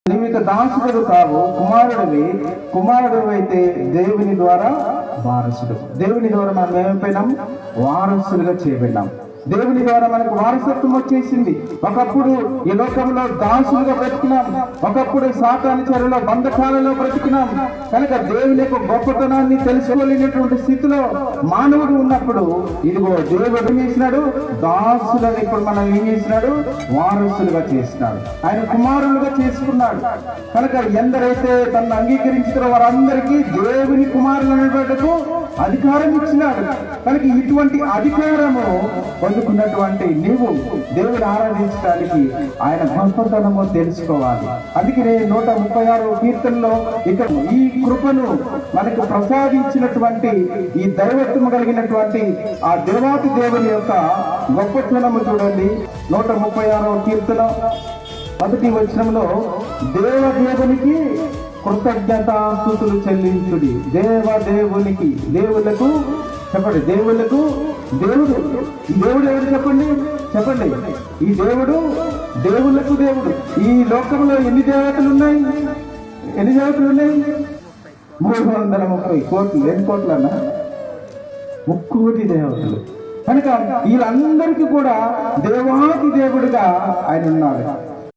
నీవిక దాసుడు కావు, కుమారుడివి. కుమారుడు అయితే దేవుని ద్వారా వారసుడు. దేవుని ద్వారా మనం ఏమైపోయినాం? వారసులుగా చేయబడినాం. దేవుని ద్వారా మనకు వారసత్వం వచ్చేసింది. ఒకప్పుడు ఈ లోకంలో దాసులుగా బ్రతికినాం, ఒకప్పుడు సాతాను చెరలో బంధకాలలో బ్రతికినాం. కనుక దేవుని యొక్క గొప్పతనాన్ని తెలుసుకోలేనటువంటి స్థితిలో మానవుడు ఉన్నప్పుడు ఇదిగో దేవుడు ఏం చేసినాడు? దాసులను ఇప్పుడు మనం ఏం చేసినాడు? వారసులుగా చేసినాడు. ఆయన కుమారులుగా చేసుకున్నాడు. కనుక ఎందరైతే తనను అంగీకరించారో వారందరికీ దేవుని కుమారులు అనేటకు అధికారం ఇచ్చినాడు. కనుక ఇటువంటి అధికారము పొందుకున్నటువంటి నీవు దేవుని ఆరాధించడానికి ఆయన గొప్పతనము తెలుసుకోవాలి. అందుకనే 136వ కీర్తనలో ఇక్కడ ఈ కృపను మనకు ప్రసాదించినటువంటి ఈ దైవత్వము కలిగినటువంటి ఆ దేవాతి దేవుని యొక్క గొప్పతనము చూడండి. 136వ కీర్తన 1వ వచనంలో దేవునికి కృతజ్ఞతాస్తుతులు చెల్లించుడి. దేవునికి, దేవులకు చెప్పండి, దేవులకు దేవుడు. ఈ దేవుడు ఎవరు చెప్పండి? ఈ దేవుడు దేవులకు దేవుడు. ఈ లోకంలో ఎన్ని దేవతలు ఉన్నాయి? 330 కోట్లు. ఎన్ని కోట్లు అన్నా? 1 కోటి దేవతలు. కనుక వీళ్ళందరికీ కూడా దేవాది దేవుడుగా ఆయన ఉన్నాడు.